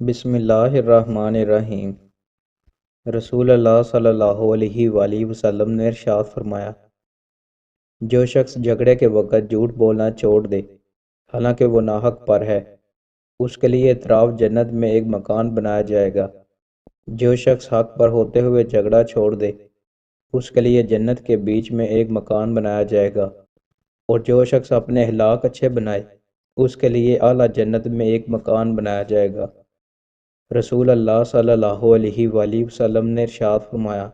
بسم اللہ الرحمن الرحیم۔ رسول اللہ صلی اللہ علیہ وآلہ وسلم نے ارشاد فرمایا، جو شخص جھگڑے کے وقت جھوٹ بولنا چھوڑ دے حالانکہ وہ ناحق پر ہے، اس کے لیے اطراف جنت میں ایک مکان بنایا جائے گا۔ جو شخص حق پر ہوتے ہوئے جھگڑا چھوڑ دے، اس کے لیے جنت کے بیچ میں ایک مکان بنایا جائے گا، اور جو شخص اپنے اخلاق اچھے بنائے، اس کے لیے اعلیٰ جنت میں ایک مکان بنایا جائے گا۔ رسول اللہ صلی اللہ علیہ وآلہ وسلم نے ارشاد فرمایا،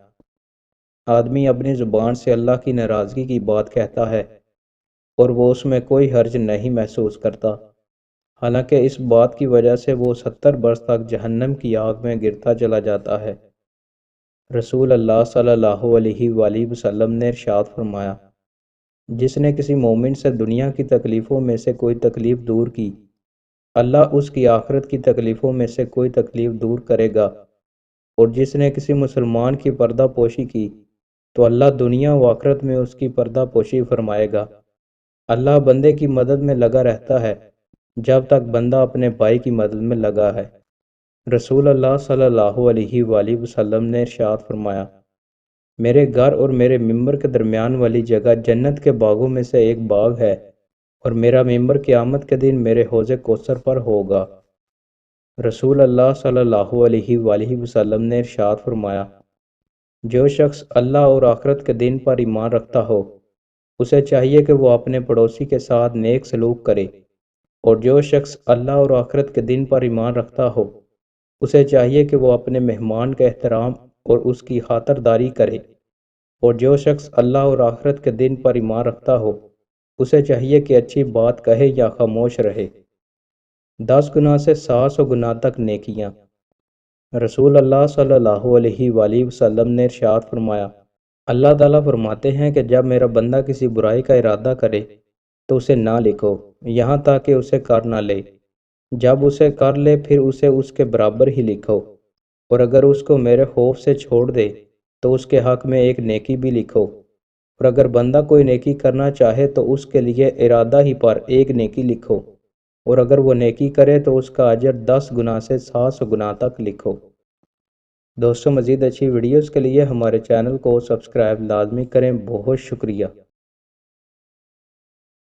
آدمی اپنی زبان سے اللہ کی ناراضگی کی بات کہتا ہے اور وہ اس میں کوئی حرج نہیں محسوس کرتا، حالانکہ اس بات کی وجہ سے وہ 70 برس تک جہنم کی آگ میں گرتا چلا جاتا ہے۔ رسول اللہ صلی اللہ علیہ وآلہ وسلم نے ارشاد فرمایا، جس نے کسی مومن سے دنیا کی تکلیفوں میں سے کوئی تکلیف دور کی، اللہ اس کی آخرت کی تکلیفوں میں سے کوئی تکلیف دور کرے گا، اور جس نے کسی مسلمان کی پردہ پوشی کی تو اللہ دنیا و آخرت میں اس کی پردہ پوشی فرمائے گا۔ اللہ بندے کی مدد میں لگا رہتا ہے جب تک بندہ اپنے بھائی کی مدد میں لگا ہے۔ رسول اللہ صلی اللہ علیہ وآلہ وسلم نے ارشاد فرمایا، میرے گھر اور میرے ممبر کے درمیان والی جگہ جنت کے باغوں میں سے ایک باغ ہے، اور میرا ممبر قیامت کے دن میرے حوض کوثر پر ہوگا۔ رسول اللہ صلی اللہ علیہ وآلہ وسلم نے ارشاد فرمایا، جو شخص اللہ اور آخرت کے دن پر ایمان رکھتا ہو، اسے چاہیے کہ وہ اپنے پڑوسی کے ساتھ نیک سلوک کرے، اور جو شخص اللہ اور آخرت کے دن پر ایمان رکھتا ہو، اسے چاہیے کہ وہ اپنے مہمان کا احترام اور اس کی خاطرداری کرے، اور جو شخص اللہ اور آخرت کے دن پر ایمان رکھتا ہو، اسے چاہیے کہ اچھی بات کہے یا خاموش رہے۔ 10 گناہ سے 700 گناہ تک نیکیاں۔ رسول اللہ صلی اللہ علیہ وآلہ وسلم نے ارشاد فرمایا، اللہ تعالیٰ فرماتے ہیں کہ جب میرا بندہ کسی برائی کا ارادہ کرے تو اسے نہ لکھو یہاں تک کہ اسے کر نہ لے، جب اسے کر لے پھر اسے اس کے برابر ہی لکھو، اور اگر اس کو میرے خوف سے چھوڑ دے تو اس کے حق میں ایک نیکی بھی لکھو، اور اگر بندہ کوئی نیکی کرنا چاہے تو اس کے لیے ارادہ ہی پر ایک نیکی لکھو، اور اگر وہ نیکی کرے تو اس کا اجر 10 گناہ سے 700 گناہ تک لکھو۔ دوستو، مزید اچھی ویڈیوز کے لیے ہمارے چینل کو سبسکرائب لازمی کریں۔ بہت شکریہ۔